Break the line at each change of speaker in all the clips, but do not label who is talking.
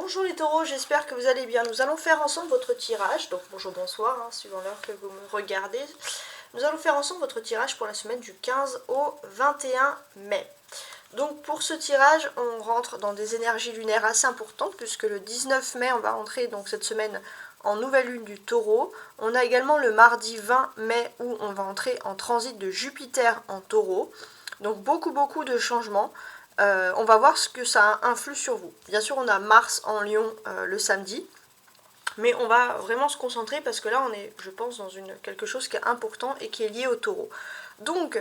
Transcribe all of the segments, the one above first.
Bonjour les taureaux, j'espère que vous allez bien. Nous allons faire ensemble votre tirage, donc bonjour, bonsoir, suivant l'heure que vous me regardez. Nous allons faire ensemble votre tirage pour la semaine du 15 au 21 mai. Donc pour ce tirage, on rentre dans des énergies lunaires assez importantes, puisque le 19 mai, on va rentrer donc cette semaine en nouvelle lune du taureau. On a également le mardi 20 mai où on va entrer en transit de Jupiter en taureau. Donc beaucoup de changements. On va voir ce que ça influe sur vous. Bien sûr, on a Mars en Lion le samedi, mais on va vraiment se concentrer parce que là, on est, je pense, dans quelque chose qui est important et qui est lié au taureau. Donc,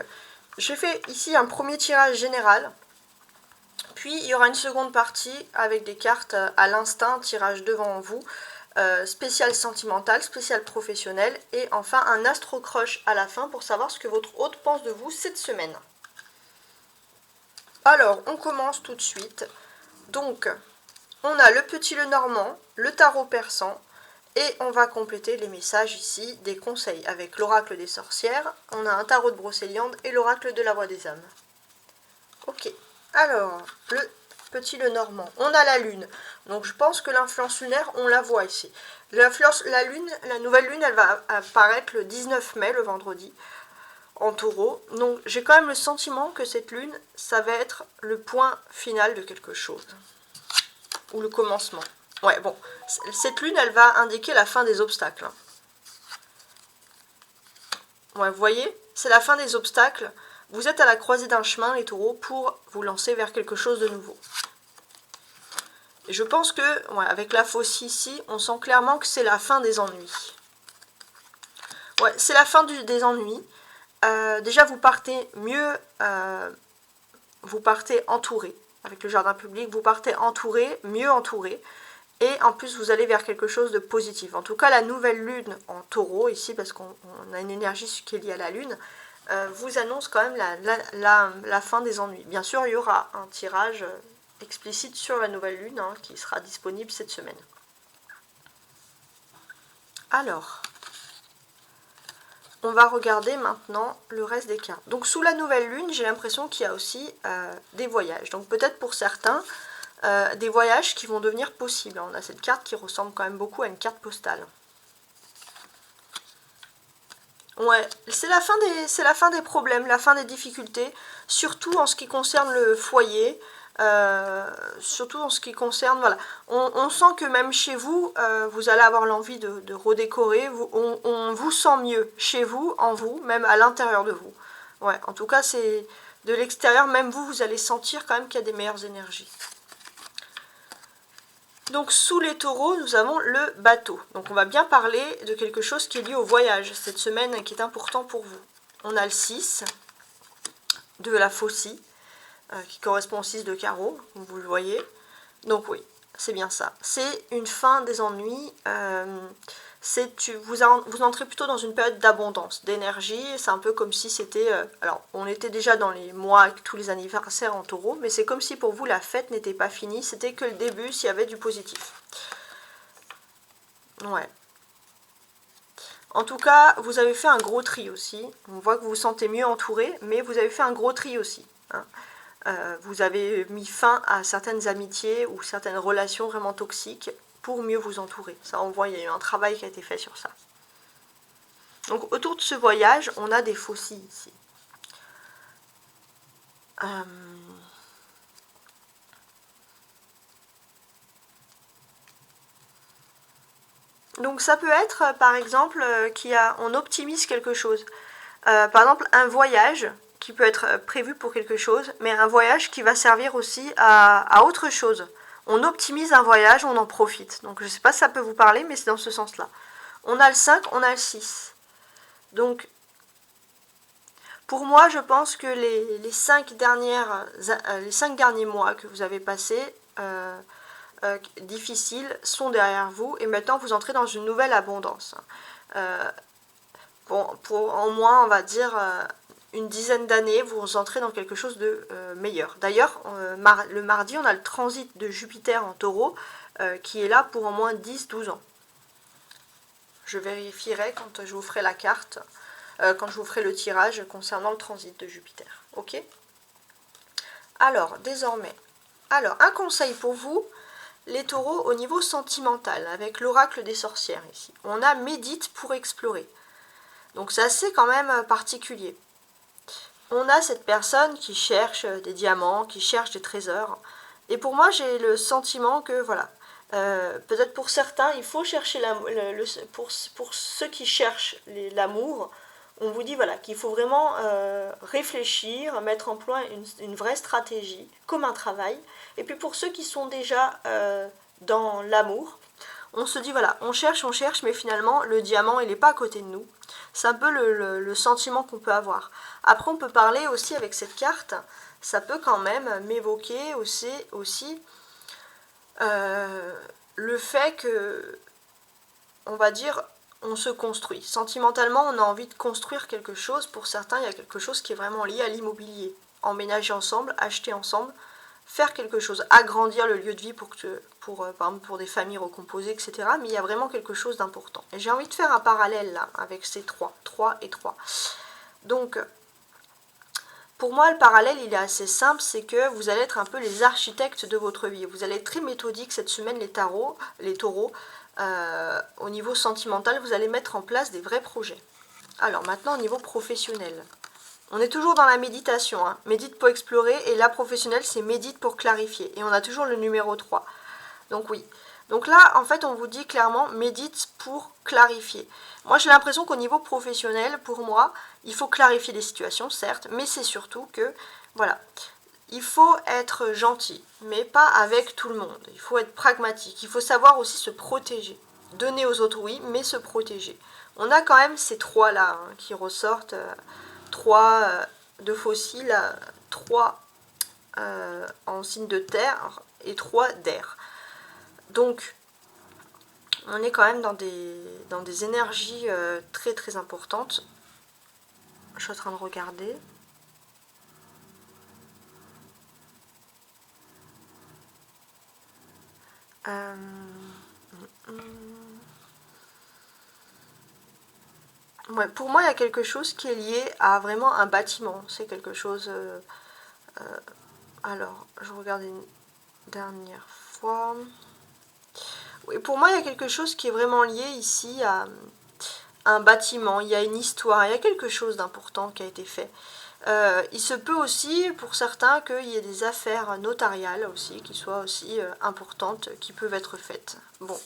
j'ai fait ici un premier tirage général, puis il y aura une seconde partie avec des cartes à l'instinct, tirage devant vous, spécial sentimental, spécial professionnel, et enfin un astro-crush à la fin pour savoir ce que votre hôte pense de vous cette semaine. Alors, on commence tout de suite. Donc, on a le petit Lenormand, le tarot persan, et on va compléter les messages ici des conseils avec l'oracle des sorcières. On a un tarot de brocéliande et l'oracle de la voix des âmes. Ok, alors, le petit Lenormand. On a la lune. Donc, je pense que l'influence lunaire, on la voit ici. La lune, la nouvelle lune, elle va apparaître le 19 mai, le vendredi, en taureau. Donc j'ai quand même le sentiment que cette lune, ça va être le point final de quelque chose. Ou le commencement. Ouais, bon. Cette lune, elle va indiquer la fin des obstacles. Ouais, vous voyez, c'est la fin des obstacles. Vous êtes à la croisée d'un chemin, les taureaux, pour vous lancer vers quelque chose de nouveau. Et je pense que, ouais, avec la faucille ici, on sent clairement que c'est la fin des ennuis. Ouais, c'est la fin des ennuis. Déjà, vous partez mieux, vous partez entouré. Avec le jardin public, vous partez entouré, mieux entouré. Et en plus, vous allez vers quelque chose de positif. En tout cas, la nouvelle lune en taureau, ici, parce qu'on a une énergie qui est liée à la lune, vous annonce quand même la fin des ennuis. Bien sûr, il y aura un tirage explicite sur la nouvelle lune qui sera disponible cette semaine. Alors, on va regarder maintenant le reste des cartes. Donc sous la nouvelle lune, j'ai l'impression qu'il y a aussi des voyages. Donc peut-être pour certains, des voyages qui vont devenir possibles. On a cette carte qui ressemble quand même beaucoup à une carte postale. Ouais, c'est la fin des problèmes, la fin des difficultés, surtout en ce qui concerne le foyer, surtout en ce qui concerne, voilà, on sent que même chez vous, vous allez avoir l'envie de redécorer, on vous sent mieux chez vous, en vous, même à l'intérieur de vous. Ouais, en tout cas, c'est de l'extérieur, même vous, vous allez sentir quand même qu'il y a des meilleures énergies. Donc sous les taureaux, nous avons le bateau. Donc on va bien parler de quelque chose qui est lié au voyage cette semaine qui est important pour vous. On a le 6 de la faucille qui correspond au 6 de carreau, comme vous le voyez. Donc oui, c'est bien ça. C'est une fin des ennuis. Vous entrez plutôt dans une période d'abondance, d'énergie. C'est un peu comme si c'était... alors, on était déjà dans les mois avec tous les anniversaires en taureau, mais c'est comme si pour vous la fête n'était pas finie. C'était que le début s'il y avait du positif. Ouais. En tout cas, vous avez fait un gros tri aussi. On voit que vous vous sentez mieux entouré, mais vous avez fait un gros tri aussi. Vous avez mis fin à certaines amitiés ou certaines relations vraiment toxiques pour mieux vous entourer. Ça, on voit, il y a eu un travail qui a été fait sur ça. Donc, autour de ce voyage, on a des faucilles ici. Donc, ça peut être, par exemple, on optimise quelque chose. Par exemple, un voyage qui peut être prévu pour quelque chose, mais un voyage qui va servir aussi à autre chose. On optimise un voyage, on en profite. Donc je ne sais pas si ça peut vous parler, mais c'est dans ce sens-là. On a le 5, on a le 6. Donc, pour moi, je pense que les 5 derniers mois que vous avez passés, difficiles, sont derrière vous. Et maintenant, vous entrez dans une nouvelle abondance. Pour au moins, on va dire... une dizaine d'années, vous entrez dans quelque chose de meilleur. D'ailleurs, le mardi, on a le transit de Jupiter en taureau qui est là pour au moins 10-12 ans. Je vérifierai quand je vous ferai la carte, quand je vous ferai le tirage concernant le transit de Jupiter. Ok ? Alors, désormais, un conseil pour vous, les taureaux, au niveau sentimental, avec l'oracle des sorcières ici, on a médite pour explorer. Donc c'est assez quand même particulier. On a cette personne qui cherche des diamants, qui cherche des trésors. Et pour moi, j'ai le sentiment que, voilà, peut-être pour certains, il faut chercher pour ceux qui cherchent l'amour, on vous dit voilà qu'il faut vraiment réfléchir, mettre en place une vraie stratégie, comme un travail. Et puis pour ceux qui sont déjà dans l'amour, on se dit voilà, on cherche, mais finalement le diamant il n'est pas à côté de nous. C'est un peu le sentiment qu'on peut avoir. Après on peut parler aussi avec cette carte, ça peut quand même m'évoquer aussi le fait que, on va dire, on se construit. Sentimentalement, on a envie de construire quelque chose. Pour certains, il y a quelque chose qui est vraiment lié à l'immobilier. Emménager ensemble, acheter ensemble, faire quelque chose, agrandir le lieu de vie par exemple pour des familles recomposées, etc. Mais il y a vraiment quelque chose d'important. Et j'ai envie de faire un parallèle là, avec ces 3 et 3. Donc, pour moi, le parallèle, il est assez simple, c'est que vous allez être un peu les architectes de votre vie. Vous allez être très méthodique cette semaine, les taureaux. Au niveau sentimental, vous allez mettre en place des vrais projets. Alors maintenant, au niveau professionnel. On est toujours dans la méditation. Hein. Médite pour explorer, et la professionnelle, c'est médite pour clarifier. Et on a toujours le numéro 3. Donc oui. Donc là, en fait, on vous dit clairement, médite pour clarifier. Moi, j'ai l'impression qu'au niveau professionnel, pour moi, il faut clarifier les situations, certes, mais c'est surtout que, voilà, il faut être gentil, mais pas avec tout le monde. Il faut être pragmatique. Il faut savoir aussi se protéger. Donner aux autres, oui, mais se protéger. On a quand même ces 3-là hein, qui ressortent. 3 de fossiles, 3 en signe de terre et 3 d'air. Donc, on est quand même dans des énergies très très importantes. Je suis en train de regarder. Ouais, pour moi, il y a quelque chose qui est lié à vraiment un bâtiment. C'est quelque chose... alors, je regarde une dernière fois. Oui, pour moi, il y a quelque chose qui est vraiment lié ici à un bâtiment. Il y a une histoire, il y a quelque chose d'important qui a été fait. Il se peut aussi, pour certains, qu'il y ait des affaires notariales aussi, qui soient aussi importantes, qui peuvent être faites. Bon.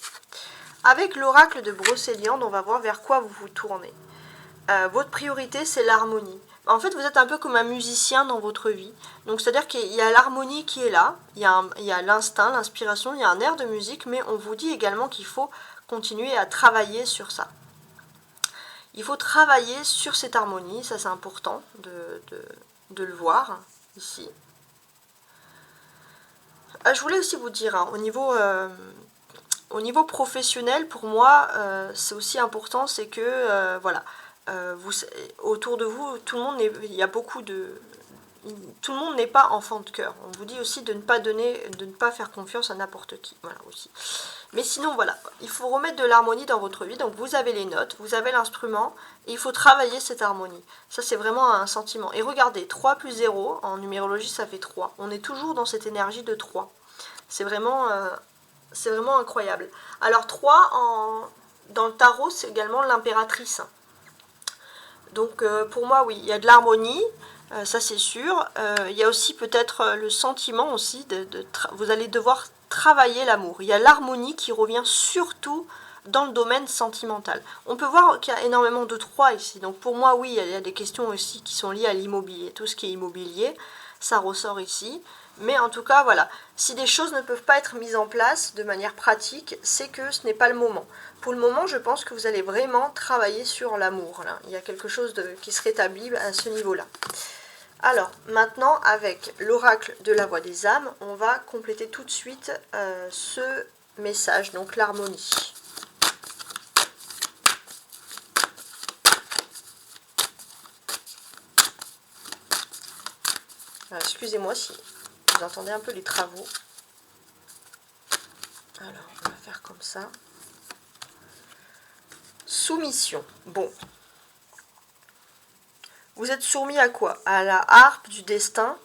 Avec l'oracle de Brocéliande, on va voir vers quoi vous vous tournez. Votre priorité, c'est l'harmonie. En fait, vous êtes un peu comme un musicien dans votre vie. Donc, c'est-à-dire qu'il y a l'harmonie qui est là, il y a l'instinct, l'inspiration, il y a un air de musique, mais on vous dit également qu'il faut continuer à travailler sur ça. Il faut travailler sur cette harmonie, ça c'est important de le voir ici. Je voulais aussi vous dire, hein, au niveau professionnel, pour moi, c'est aussi important, c'est que, voilà, autour de vous, tout le monde n'est pas enfant de cœur. On vous dit aussi de ne pas faire confiance à n'importe qui. Voilà aussi. Mais sinon, voilà, il faut remettre de l'harmonie dans votre vie. Donc vous avez les notes, vous avez l'instrument, et il faut travailler cette harmonie. Ça, c'est vraiment un sentiment. Et regardez, 3 plus 0, en numérologie, ça fait 3. On est toujours dans cette énergie de 3. C'est vraiment incroyable. Alors 3, dans le tarot, c'est également l'impératrice. Donc pour moi, oui, il y a de l'harmonie, ça c'est sûr. Il y a aussi peut-être le sentiment aussi, vous allez devoir travailler l'amour. Il y a l'harmonie qui revient surtout dans le domaine sentimental. On peut voir qu'il y a énormément de 3 ici. Donc pour moi, oui, il y a des questions aussi qui sont liées à l'immobilier. Tout ce qui est immobilier, ça ressort ici. Mais en tout cas, voilà, si des choses ne peuvent pas être mises en place de manière pratique, c'est que ce n'est pas le moment. Pour le moment, je pense que vous allez vraiment travailler sur l'amour. Il y a quelque chose qui se rétablit à ce niveau-là. Alors, maintenant, avec l'oracle de la voix des âmes, on va compléter tout de suite ce message, donc l'harmonie. Excusez-moi si vous entendez un peu les travaux. Alors, on va faire comme ça. Soumission. Bon. Vous êtes soumis à quoi? À la harpe du destin.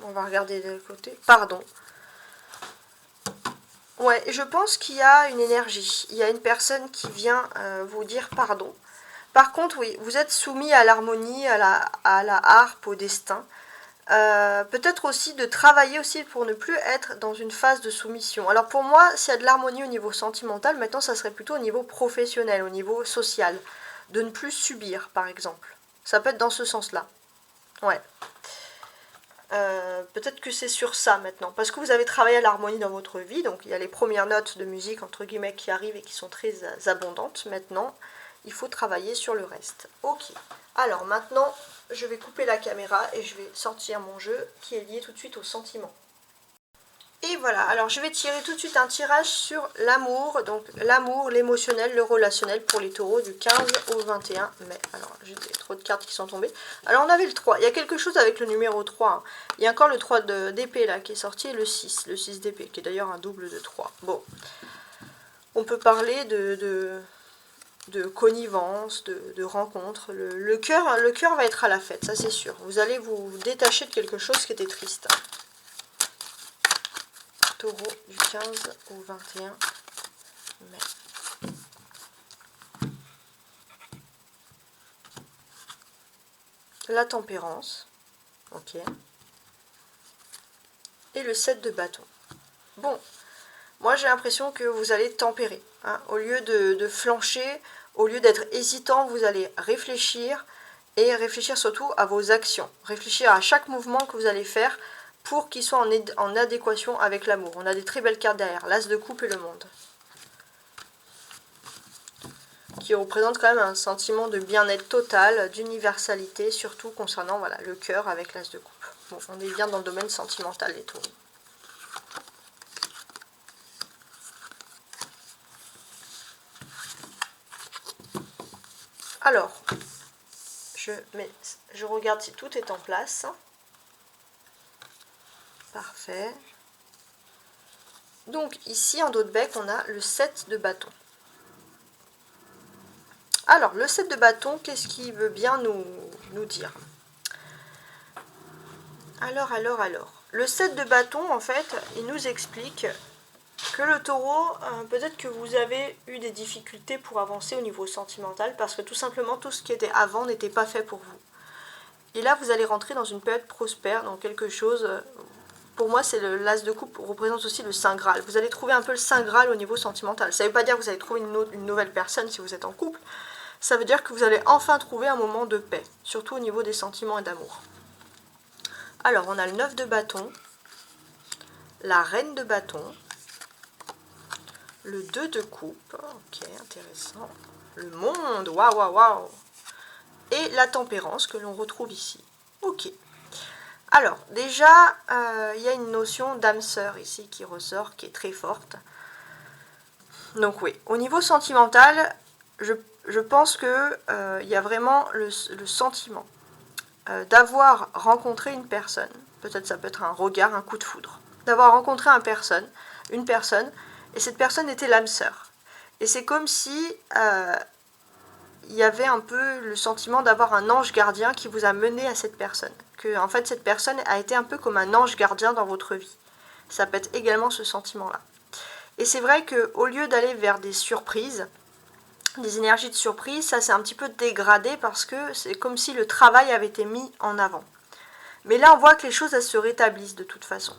On va regarder de l'autre côté. Pardon. Ouais, je pense qu'il y a une énergie. Il y a une personne qui vient vous dire pardon. Par contre, oui, vous êtes soumis à l'harmonie, à la harpe, au destin. Peut-être aussi de travailler aussi pour ne plus être dans une phase de soumission. Alors pour moi, s'il y a de l'harmonie au niveau sentimental, maintenant ça serait plutôt au niveau professionnel, au niveau social. De ne plus subir, par exemple. Ça peut être dans ce sens-là. Ouais. Peut-être que c'est sur ça maintenant, parce que vous avez travaillé à l'harmonie dans votre vie, donc il y a les premières notes de musique entre guillemets qui arrivent et qui sont très abondantes. Maintenant, il faut travailler sur le reste. Ok, alors maintenant, je vais couper la caméra et je vais sortir mon jeu qui est lié tout de suite au sentiment. Et voilà, alors je vais tirer tout de suite un tirage sur l'amour, donc l'amour, l'émotionnel, le relationnel pour les taureaux du 15 au 21 mai. Alors j'ai trop de cartes qui sont tombées. Alors on avait le 3, il y a quelque chose avec le numéro 3. Hein. Il y a encore le 3 d'épée là qui est sorti et le 6 d'épée qui est d'ailleurs un double de 3. Bon, on peut parler de connivence, de rencontre. Le cœur va être à la fête, ça c'est sûr. Vous allez vous détacher de quelque chose qui était triste. Taureau du 15 au 21 mai. La tempérance. Ok. Et le 7 de bâton. Bon, moi j'ai l'impression que vous allez tempérer. Hein. Au lieu de flancher, au lieu d'être hésitant, vous allez réfléchir et réfléchir surtout à vos actions. Réfléchir à chaque mouvement que vous allez faire pour qu'il soit en adéquation avec l'amour. On a des très belles cartes derrière, l'As de coupe et le monde. Qui représente quand même un sentiment de bien-être total, d'universalité, surtout concernant voilà, le cœur avec l'As de coupe. Bon, on est bien dans le domaine sentimental, les taureaux. Alors, je regarde si tout est en place. Parfait. Donc ici, en dos de bec, on a le 7 de bâton. Alors, le 7 de bâton, qu'est-ce qu'il veut bien nous dire? Alors. Le 7 de bâton, en fait, il nous explique que le taureau, peut-être que vous avez eu des difficultés pour avancer au niveau sentimental, parce que tout simplement, tout ce qui était avant n'était pas fait pour vous. Et là, vous allez rentrer dans une période prospère, dans quelque chose... Pour moi, c'est l'As de coupe représente aussi le Saint Graal. Vous allez trouver un peu le Saint Graal au niveau sentimental. Ça ne veut pas dire que vous allez trouver une nouvelle personne si vous êtes en couple. Ça veut dire que vous allez enfin trouver un moment de paix, surtout au niveau des sentiments et d'amour. Alors, on a le 9 de bâton, la reine de bâton, le 2 de coupe, ok, intéressant, le monde, waouh, et la tempérance que l'on retrouve ici. Ok. Alors, déjà, il y a une notion d'âme sœur ici qui ressort, qui est très forte. Donc oui, au niveau sentimental, je pense que il y a vraiment le sentiment d'avoir rencontré une personne. Peut-être ça peut être un regard, un coup de foudre. D'avoir rencontré une personne, et cette personne était l'âme sœur. Et c'est comme si il y avait un peu le sentiment d'avoir un ange gardien qui vous a mené à cette personne. Que en fait cette personne a été un peu comme un ange gardien dans votre vie. Ça peut être également ce sentiment-là. Et c'est vrai qu'au lieu d'aller vers des surprises, des énergies de surprise, ça s'est un petit peu dégradé parce que c'est comme si le travail avait été mis en avant. Mais là on voit que les choses elles se rétablissent de toute façon.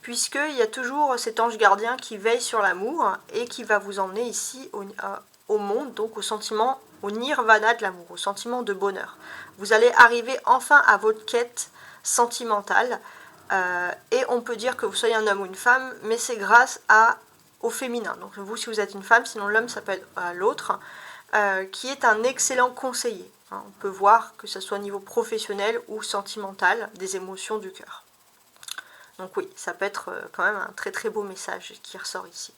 Puisqu'il y a toujours cet ange gardien qui veille sur l'amour et qui va vous emmener ici au monde, donc au sentiment, au nirvana de l'amour, au sentiment de bonheur. Vous allez arriver enfin à votre quête sentimentale et on peut dire que vous soyez un homme ou une femme, mais c'est grâce au féminin. Donc vous si vous êtes une femme, sinon l'homme ça peut être l'autre, qui est un excellent conseiller. On peut voir que ce soit au niveau professionnel ou sentimental, des émotions du cœur. Donc oui, ça peut être quand même un très très beau message qui ressort ici.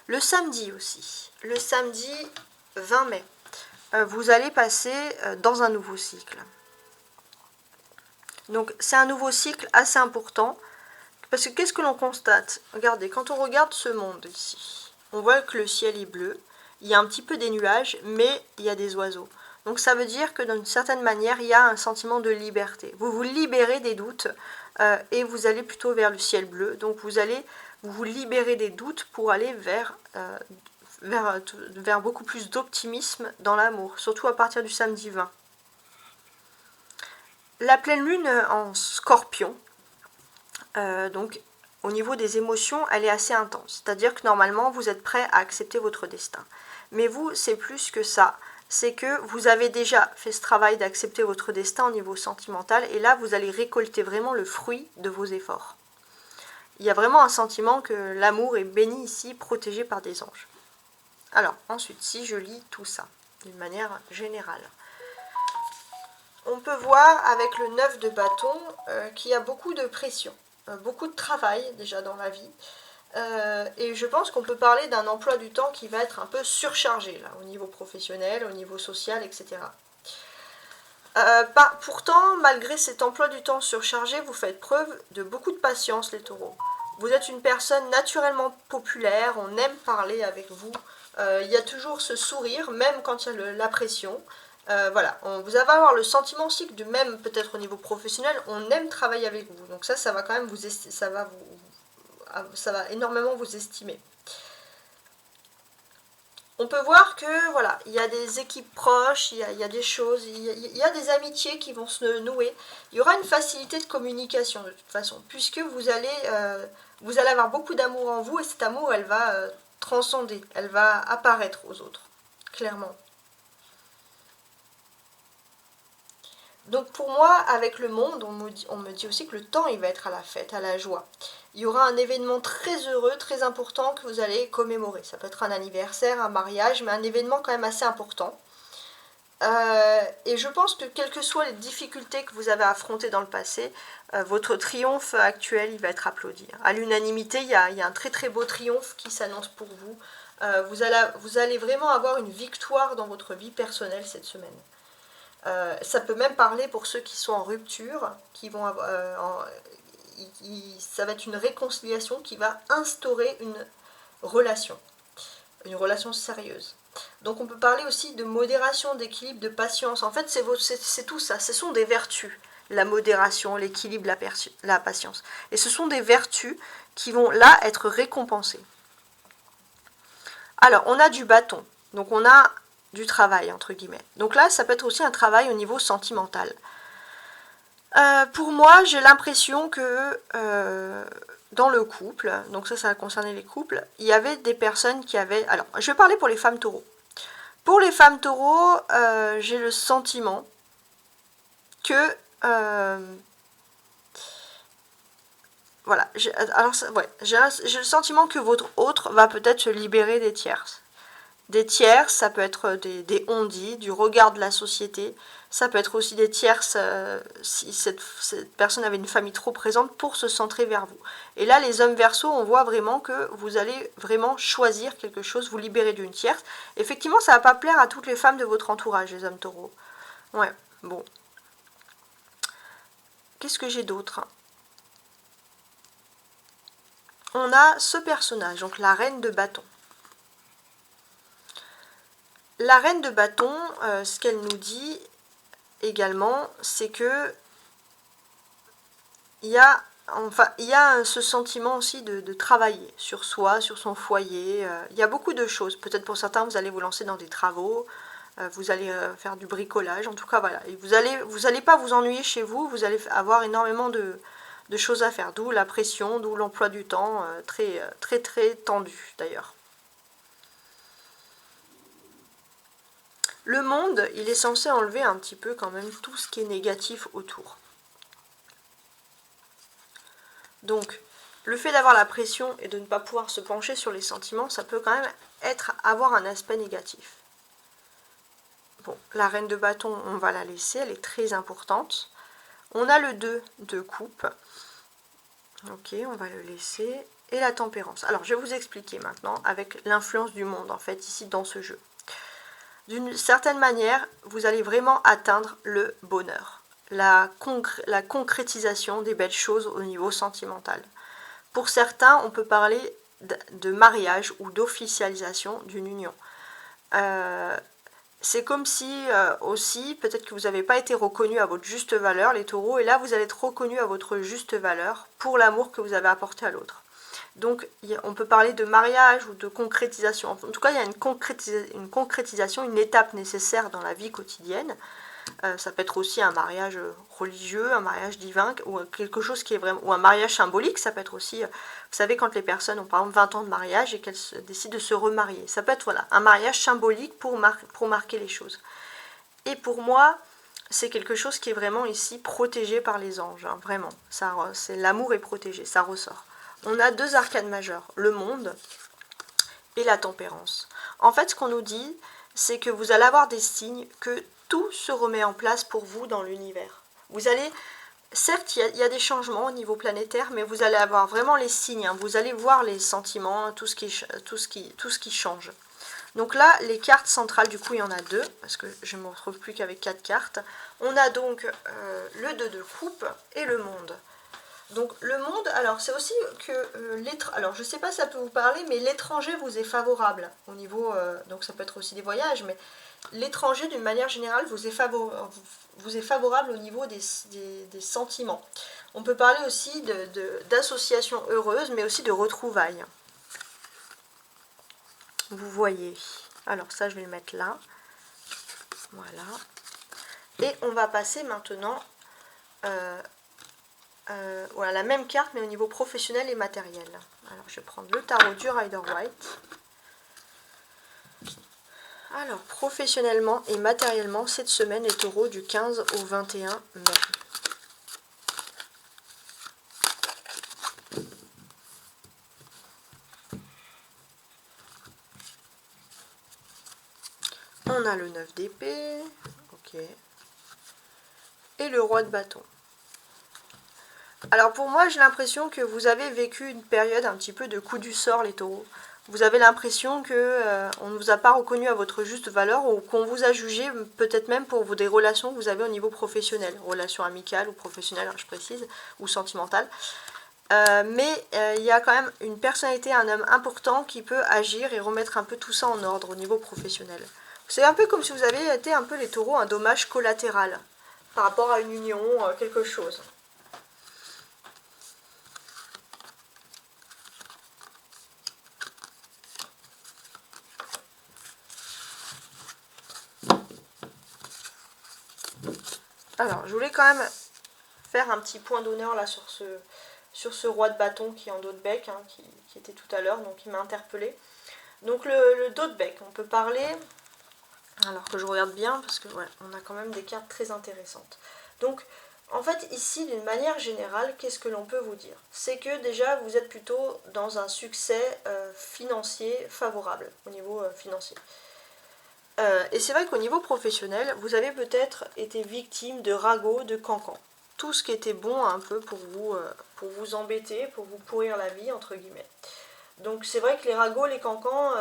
Le samedi aussi, le samedi 20 mai, vous allez passer dans un nouveau cycle. Donc c'est un nouveau cycle assez important, parce que qu'est-ce que l'on constate? Regardez, quand on regarde ce monde ici, on voit que le ciel est bleu, il y a un petit peu des nuages, mais il y a des oiseaux. Donc ça veut dire que d'une certaine manière, il y a un sentiment de liberté. Vous vous libérez des doutes et vous allez plutôt vers le ciel bleu. Donc vous allez vous vous libérez des doutes pour aller vers beaucoup plus d'optimisme dans l'amour, surtout à partir du samedi 20. La pleine lune en Scorpion, donc au niveau des émotions, elle est assez intense. C'est-à-dire que normalement, vous êtes prêt à accepter votre destin. Mais vous, c'est plus que ça. C'est que vous avez déjà fait ce travail d'accepter votre destin au niveau sentimental. Et là, vous allez récolter vraiment le fruit de vos efforts. Il y a vraiment un sentiment que l'amour est béni ici, protégé par des anges. Alors, ensuite, si je lis tout ça d'une manière générale, on peut voir avec le 9 de bâton qu'il y a beaucoup de pression, beaucoup de travail déjà dans la vie. Et je pense qu'on peut parler d'un emploi du temps qui va être un peu surchargé là, au niveau professionnel, au niveau social, etc. Pourtant, malgré cet emploi du temps surchargé, vous faites preuve de beaucoup de patience, les taureaux. Vous êtes une personne naturellement populaire, on aime parler avec vous. Il y a toujours ce sourire, même quand il y a la pression. Voilà, vous allez avoir le sentiment aussi que même peut-être au niveau professionnel, on aime travailler avec vous. Donc ça va quand même ça va énormément vous estimer. On peut voir que voilà, il y a des équipes proches, il y a des choses, il y a des amitiés qui vont se nouer. Il y aura une facilité de communication de toute façon, puisque vous allez avoir beaucoup d'amour en vous et cet amour, elle va transcender, elle va apparaître aux autres, clairement. Donc pour moi, avec le monde, on me dit aussi que le temps, il va être à la fête, à la joie. Il y aura un événement très heureux, très important que vous allez commémorer. Ça peut être un anniversaire, un mariage, mais un événement quand même assez important. Et je pense que quelles que soient les difficultés que vous avez affrontées dans le passé, votre triomphe actuel, il va être applaudi. À l'unanimité, il y a un très très beau triomphe qui s'annonce pour vous. Vous allez vraiment avoir une victoire dans votre vie personnelle cette semaine. Ça peut même parler pour ceux qui sont en rupture, qui vont ça va être une réconciliation qui va instaurer une relation sérieuse. Donc on peut parler aussi de modération, d'équilibre, de patience. En fait, c'est tout ça. Ce sont des vertus, la modération, l'équilibre, la patience. Et ce sont des vertus qui vont là être récompensées. Alors, on a du bâton. Donc on a du travail, entre guillemets. Donc là, ça peut être aussi un travail au niveau sentimental. Pour moi, j'ai l'impression que dans le couple, donc ça va concerner les couples, il y avait des personnes qui avaient... Alors, je vais parler pour les femmes taureaux. Pour les femmes taureaux, j'ai le sentiment que... voilà, j'ai le sentiment que votre autre va peut-être se libérer des tierces. Des tierces, ça peut être des on-dit, du regard de la société. Ça peut être aussi des tierces si cette personne avait une famille trop présente pour se centrer vers vous. Et là, les hommes Verseaux, on voit vraiment que vous allez vraiment choisir quelque chose, vous libérer d'une tierce. Effectivement, ça ne va pas plaire à toutes les femmes de votre entourage, les hommes taureaux. Ouais, bon. Qu'est-ce que j'ai d'autre ? On a ce personnage, donc la reine de bâton. La reine de bâton, ce qu'elle nous dit également, c'est que il y a ce sentiment aussi de travailler sur soi, sur son foyer. Il y a beaucoup de choses. Peut-être pour certains, vous allez vous lancer dans des travaux, vous allez faire du bricolage. En tout cas, voilà. Et vous allez pas vous ennuyer chez vous. Vous allez avoir énormément de choses à faire. D'où la pression, d'où l'emploi du temps très, très, très tendu d'ailleurs. Le monde, il est censé enlever un petit peu quand même tout ce qui est négatif autour. Donc, le fait d'avoir la pression et de ne pas pouvoir se pencher sur les sentiments, ça peut quand même avoir un aspect négatif. Bon, la reine de bâton, on va la laisser, elle est très importante. On a le 2 de coupe. Ok, on va le laisser. Et la tempérance. Alors, je vais vous expliquer maintenant avec l'influence du monde, en fait, ici dans ce jeu. D'une certaine manière, vous allez vraiment atteindre le bonheur, la concrétisation des belles choses au niveau sentimental. Pour certains, on peut parler de mariage ou d'officialisation d'une union. C'est comme si aussi, peut-être que vous n'avez pas été reconnu à votre juste valeur, les taureaux, et là vous allez être reconnu à votre juste valeur pour l'amour que vous avez apporté à l'autre. Donc on peut parler de mariage ou de concrétisation. En tout cas, il y a une concrétisation, une étape nécessaire dans la vie quotidienne. Ça peut être aussi un mariage religieux, un mariage divin, ou quelque chose qui est vraiment, ou un mariage symbolique. Ça peut être aussi, vous savez, quand les personnes ont par exemple 20 ans de mariage et qu'elles décident de se remarier. Ça peut être voilà, un mariage symbolique pour marquer les choses. Et pour moi, c'est quelque chose qui est vraiment ici protégé par les anges, hein, vraiment. C'est l'amour est protégé, ça ressort. On a deux arcanes majeures, le monde et la tempérance. En fait, ce qu'on nous dit, c'est que vous allez avoir des signes que tout se remet en place pour vous dans l'univers. Vous allez, certes, il y a des changements au niveau planétaire, mais vous allez avoir vraiment les signes, hein, vous allez voir les sentiments, tout ce qui change. Donc là, les cartes centrales, du coup, il y en a deux, parce que je ne me retrouve plus qu'avec 4 cartes. On a donc le 2 de coupe et le monde. Donc le monde, alors c'est aussi que alors je ne sais pas si ça peut vous parler, mais l'étranger vous est favorable au niveau, donc ça peut être aussi des voyages, mais l'étranger d'une manière générale vous est favorable au niveau des sentiments. On peut parler aussi d'associations heureuses, mais aussi de retrouvailles. Vous voyez. Alors ça je vais le mettre là. Voilà. Et on va passer maintenant voilà, la même carte mais au niveau professionnel et matériel. Alors je vais prendre le tarot du Rider-Waite. Alors professionnellement et matériellement, cette semaine les taureaux du 15 au 21 mai. On a le 9 d'épée, ok, et le roi de bâton. Alors pour moi, j'ai l'impression que vous avez vécu une période un petit peu de coup du sort, les taureaux. Vous avez l'impression que on ne vous a pas reconnu à votre juste valeur ou qu'on vous a jugé peut-être même pour des relations que vous avez au niveau professionnel, relations amicales ou professionnelles, je précise, ou sentimentales. Mais il y a quand même une personnalité, un homme important qui peut agir et remettre un peu tout ça en ordre au niveau professionnel. C'est un peu comme si vous aviez été un peu les taureaux, un dommage collatéral par rapport à une union, quelque chose. Alors, je voulais quand même faire un petit point d'honneur là sur ce roi de bâton qui est en dos de bec, hein, qui était tout à l'heure, donc il m'a interpellé. Donc le dos de bec, on peut parler, alors que je regarde bien, parce que ouais, on a quand même des cartes très intéressantes. Donc, en fait, ici, d'une manière générale, qu'est-ce que l'on peut vous dire? C'est que déjà, vous êtes plutôt dans un succès financier favorable, au niveau financier. Et c'est vrai qu'au niveau professionnel, vous avez peut-être été victime de ragots, de cancans. Tout ce qui était bon un peu pour vous embêter, pour vous pourrir la vie, entre guillemets. Donc c'est vrai que les ragots, les cancans,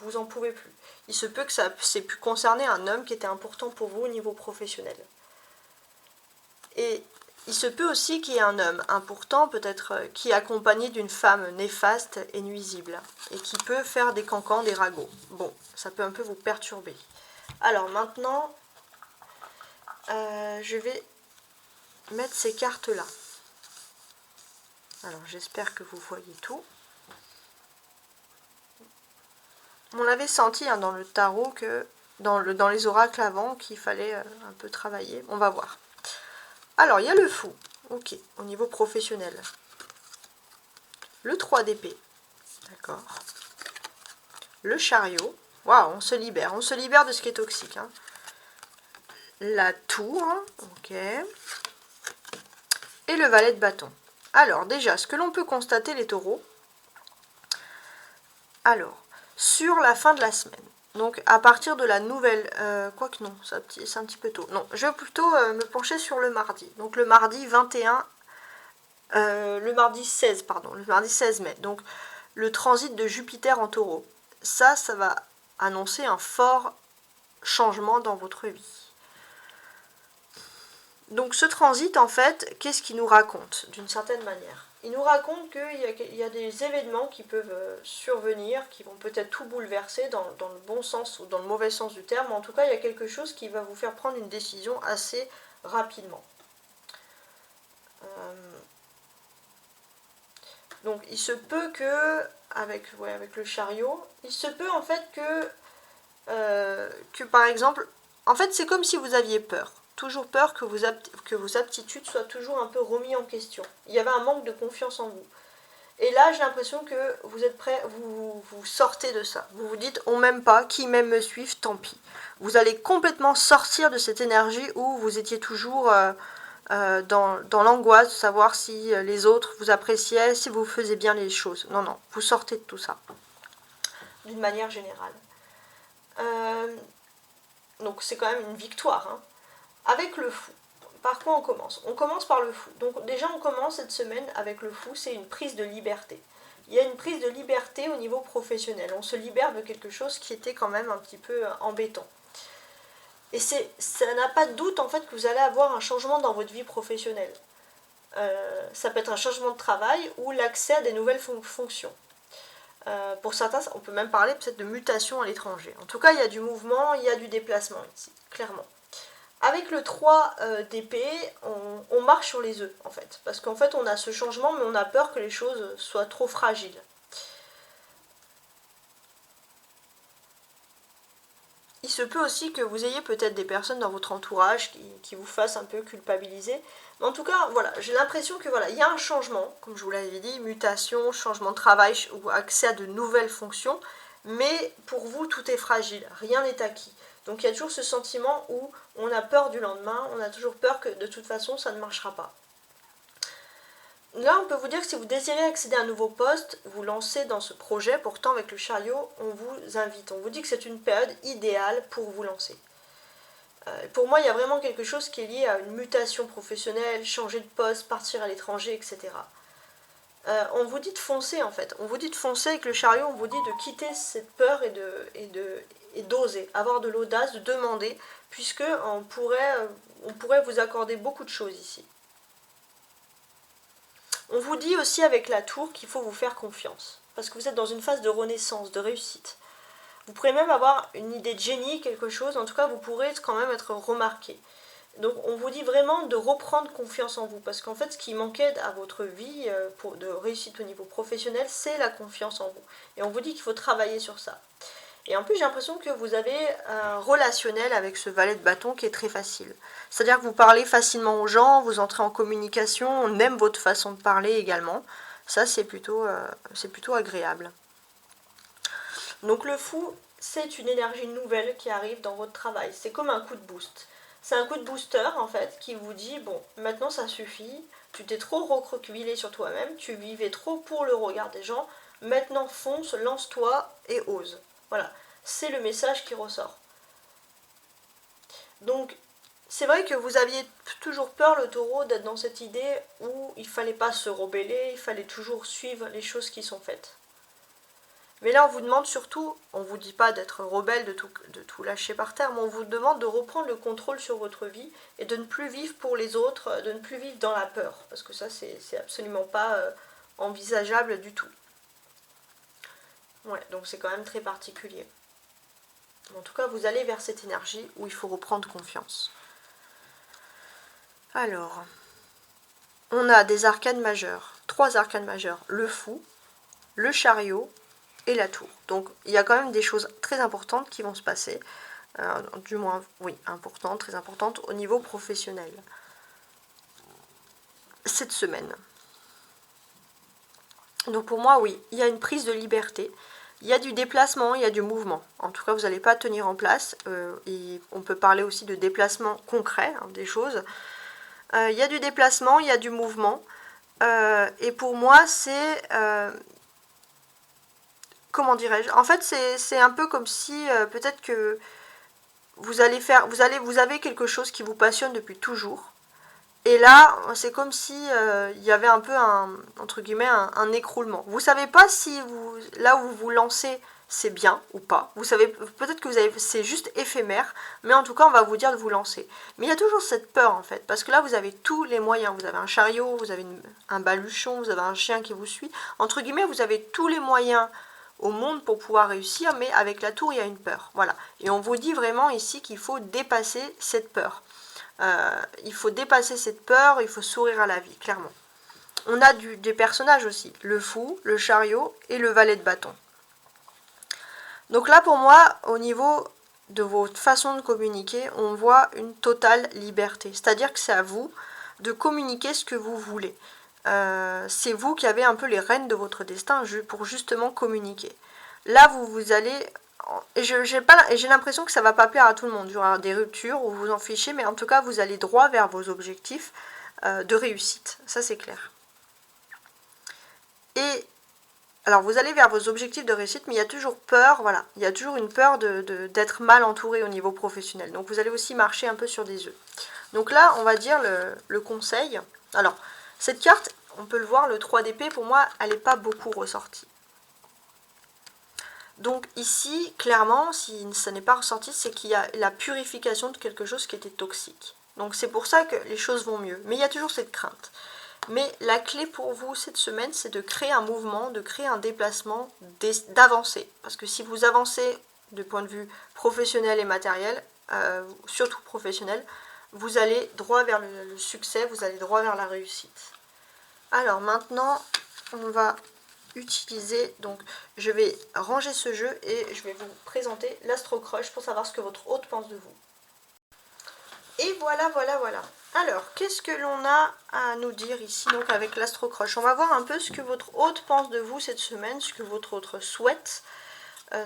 vous en pouvez plus. Il se peut que ça ait pu concerner un homme qui était important pour vous au niveau professionnel. Et il se peut aussi qu'il y ait un homme important, peut-être qui est accompagné d'une femme néfaste et nuisible, et qui peut faire des cancans, des ragots. Bon, ça peut un peu vous perturber. Alors maintenant, je vais mettre ces cartes-là. Alors j'espère que vous voyez tout. On avait senti hein, dans le tarot que, dans les oracles avant, qu'il fallait un peu travailler. On va voir. Alors, il y a le fou, ok, au niveau professionnel. Le 3 d'épée, d'accord. Le chariot, waouh, on se libère de ce qui est toxique. Hein. La tour, ok. Et le valet de bâton. Alors, déjà, ce que l'on peut constater, les taureaux, alors, sur la fin de la semaine, donc à partir de la nouvelle, quoique non, c'est un petit peu tôt. Non, je vais plutôt me pencher sur le mardi. Donc le mardi 21, le mardi 16, pardon, le mardi 16 mai. Donc le transit de Jupiter en taureau. Ça va annoncer un fort changement dans votre vie. Donc ce transit, en fait, qu'est-ce qu'il nous raconte d'une certaine manière? Il nous raconte qu'il y a des événements qui peuvent survenir, qui vont peut-être tout bouleverser dans le bon sens ou dans le mauvais sens du terme. En tout cas, il y a quelque chose qui va vous faire prendre une décision assez rapidement. Donc il se peut que, avec le chariot, il se peut en fait que par exemple, en fait c'est comme si vous aviez peur. Toujours peur que vos aptitudes soient toujours un peu remises en question. Il y avait un manque de confiance en vous. Et là, j'ai l'impression que vous êtes prêts, vous sortez de ça. Vous vous dites, on m'aime pas, qui m'aime me suivent, tant pis. Vous allez complètement sortir de cette énergie où vous étiez toujours dans l'angoisse de savoir si les autres vous appréciaient, si vous faisiez bien les choses. Non, non, vous sortez de tout ça, d'une manière générale. Donc c'est quand même une victoire, hein. Avec le fou, par quoi on commence? On commence par le fou. Donc déjà on commence cette semaine avec le fou, c'est une prise de liberté. Il y a une prise de liberté au niveau professionnel. On se libère de quelque chose qui était quand même un petit peu embêtant. Et ça n'a pas de doute en fait que vous allez avoir un changement dans votre vie professionnelle. Ça peut être un changement de travail ou l'accès à des nouvelles fonctions. Pour certains, on peut même parler peut-être de mutation à l'étranger. En tout cas, il y a du mouvement, il y a du déplacement ici, clairement. Avec le 3 d'épée, on marche sur les œufs, en fait. Parce qu'en fait, on a ce changement, mais on a peur que les choses soient trop fragiles. Il se peut aussi que vous ayez peut-être des personnes dans votre entourage qui vous fassent un peu culpabiliser. Mais en tout cas, voilà, j'ai l'impression que voilà, il y a un changement, comme je vous l'avais dit, mutation, changement de travail ou accès à de nouvelles fonctions. Mais pour vous, tout est fragile, rien n'est acquis. Donc il y a toujours ce sentiment où on a peur du lendemain, on a toujours peur que de toute façon ça ne marchera pas. Là, on peut vous dire que si vous désirez accéder à un nouveau poste, vous lancez dans ce projet, pourtant avec le chariot, on vous invite, on vous dit que c'est une période idéale pour vous lancer. Pour moi, il y a vraiment quelque chose qui est lié à une mutation professionnelle, changer de poste, partir à l'étranger, etc. On vous dit de foncer en fait, on vous dit de foncer avec le chariot, on vous dit de quitter cette peur et d'oser, avoir de l'audace, de demander, puisque on pourrait vous accorder beaucoup de choses ici. On vous dit aussi avec la tour qu'il faut vous faire confiance, parce que vous êtes dans une phase de renaissance, de réussite. Vous pourrez même avoir une idée de génie, quelque chose, en tout cas vous pourrez quand même être remarqué. Donc on vous dit vraiment de reprendre confiance en vous, parce qu'en fait ce qui manquait à votre vie de réussite au niveau professionnel, c'est la confiance en vous. Et on vous dit qu'il faut travailler sur ça. Et en plus, j'ai l'impression que vous avez un relationnel avec ce valet de bâton qui est très facile. C'est-à-dire que vous parlez facilement aux gens, vous entrez en communication, on aime votre façon de parler également. Ça, c'est plutôt agréable. Donc le fou, c'est une énergie nouvelle qui arrive dans votre travail. C'est comme un coup de boost. C'est un coup de booster, en fait, qui vous dit, bon, maintenant ça suffit, tu t'es trop recroquevillé sur toi-même, tu vivais trop pour le regard des gens, maintenant fonce, lance-toi et ose. Voilà, c'est le message qui ressort. Donc, c'est vrai que vous aviez toujours peur, le taureau, d'être dans cette idée où il ne fallait pas se rebeller, il fallait toujours suivre les choses qui sont faites. Mais là, on vous demande surtout, on ne vous dit pas d'être rebelle, de tout lâcher par terre, mais on vous demande de reprendre le contrôle sur votre vie et de ne plus vivre pour les autres, de ne plus vivre dans la peur, parce que ça, c'est absolument pas envisageable du tout. Ouais, donc c'est quand même très particulier. En tout cas, vous allez vers cette énergie où il faut reprendre confiance. Alors, on a des arcanes majeures, 3 arcanes majeures, le fou, le chariot et la tour. Donc, il y a quand même des choses très importantes qui vont se passer, du moins, oui, importantes, très importantes au niveau professionnel. Cette semaine. Donc pour moi, oui, il y a une prise de liberté. Il y a du déplacement, il y a du mouvement. En tout cas, vous n'allez pas tenir en place. Et on peut parler aussi de déplacement concret, hein, des choses. Il y a du déplacement, il y a du mouvement. Et pour moi, c'est... comment dirais-je? En fait, c'est un peu comme si peut-être que vous avez quelque chose qui vous passionne depuis toujours. Et là, c'est comme si il y avait un peu entre guillemets, un écroulement. Vous savez pas si là où vous vous lancez, c'est bien ou pas. Vous savez, peut-être que c'est juste éphémère, mais en tout cas, on va vous dire de vous lancer. Mais il y a toujours cette peur, en fait, parce que là, vous avez tous les moyens. Vous avez un chariot, vous avez un baluchon, vous avez un chien qui vous suit. Entre guillemets, vous avez tous les moyens au monde pour pouvoir réussir, mais avec la tour, il y a une peur. Voilà. Et on vous dit vraiment ici qu'il faut dépasser cette peur. Il faut dépasser cette peur, il faut sourire à la vie, clairement. On a des personnages aussi, le fou, le chariot et le valet de bâton. Donc là pour moi, au niveau de votre façon de communiquer, on voit une totale liberté. C'est-à-dire que c'est à vous de communiquer ce que vous voulez. C'est vous qui avez un peu les rênes de votre destin pour justement communiquer. Là vous allez... Et j'ai l'impression que ça va pas plaire à tout le monde. Il y aura des ruptures ou vous en fichez, mais en tout cas vous allez droit vers vos objectifs de réussite. Ça c'est clair. Et alors vous allez vers vos objectifs de réussite, mais il y a toujours peur, voilà, il y a toujours une peur d'être mal entouré au niveau professionnel. Donc vous allez aussi marcher un peu sur des œufs. Donc là, on va dire le conseil. Alors, cette carte, on peut le voir, le 3 d'épée, pour moi, elle n'est pas beaucoup ressortie. Donc ici, clairement, si ça n'est pas ressorti, c'est qu'il y a la purification de quelque chose qui était toxique. Donc c'est pour ça que les choses vont mieux. Mais il y a toujours cette crainte. Mais la clé pour vous cette semaine, c'est de créer un mouvement, de créer un déplacement, d'avancer. Parce que si vous avancez du point de vue professionnel et matériel, surtout professionnel, vous allez droit vers le succès, vous allez droit vers la réussite. Alors maintenant, on va utiliser, donc je vais ranger ce jeu et je vais vous présenter l'Astro-Crush pour savoir ce que votre hôte pense de vous. Et voilà. Alors, qu'est-ce que l'on a à nous dire ici donc avec l'Astro-Crush? On va voir un peu ce que votre hôte pense de vous cette semaine, ce que votre hôte souhaite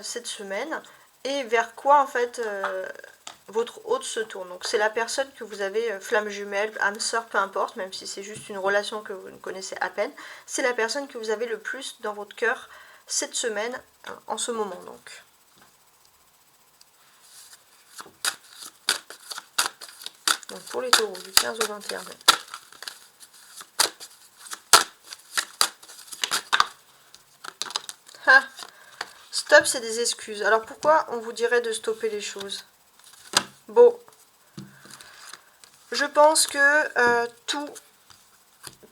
cette semaine, et vers quoi en fait votre hôte se tourne. Donc c'est la personne que vous avez, flamme jumelle, âme sœur, peu importe, même si c'est juste une relation que vous ne connaissez à peine, c'est la personne que vous avez le plus dans votre cœur cette semaine, en ce moment donc. Donc pour les taureaux, du 15 au 21 mai. Ah, stop, c'est des excuses. Alors pourquoi on vous dirait de stopper les choses? Bon, je pense que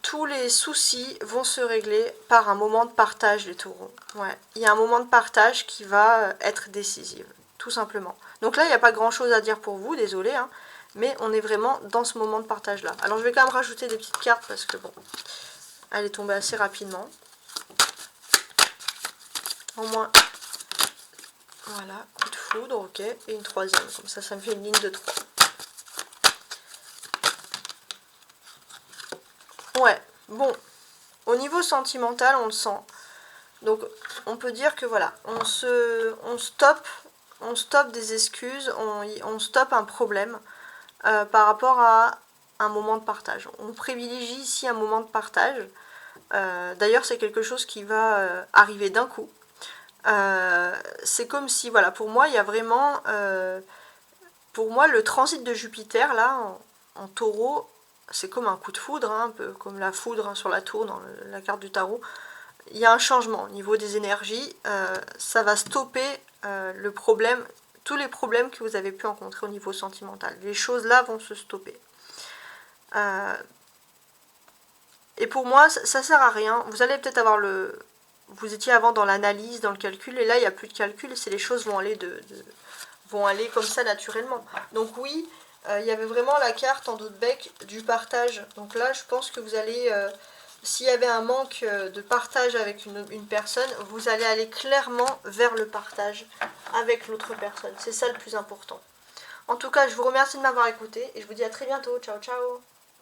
tous les soucis vont se régler par un moment de partage, les taureaux. Ouais, il y a un moment de partage qui va être décisif, tout simplement. Donc là, il n'y a pas grand-chose à dire pour vous, désolé, hein, mais on est vraiment dans ce moment de partage-là. Alors je vais quand même rajouter des petites cartes parce que bon, elle est tombée assez rapidement. Au moins, voilà, coup de foudre, ok, et une troisième, comme ça me fait une ligne de 3. Ouais, bon, au niveau sentimental, on le sent. Donc, on peut dire que voilà, on stoppe des excuses, on stoppe un problème par rapport à un moment de partage. On privilégie ici un moment de partage. D'ailleurs, c'est quelque chose qui va arriver d'un coup. C'est comme si, voilà, pour moi, il y a vraiment... pour moi, le transit de Jupiter, là, en taureau, c'est comme un coup de foudre, hein, un peu comme la foudre hein, sur la tour dans la carte du tarot. Il y a un changement au niveau des énergies, ça va stopper le problème, tous les problèmes que vous avez pu rencontrer au niveau sentimental. Les choses là vont se stopper. Et pour moi, ça sert à rien. Vous allez peut-être avoir le... Vous étiez avant dans l'analyse, dans le calcul, et là il n'y a plus de calcul, c'est les choses vont aller vont aller comme ça naturellement. Donc oui, il y avait vraiment la carte en dos de bec du partage. Donc là, je pense que vous allez, s'il y avait un manque de partage avec une personne, vous allez aller clairement vers le partage avec l'autre personne. C'est ça le plus important. En tout cas, je vous remercie de m'avoir écouté et je vous dis à très bientôt. Ciao, ciao!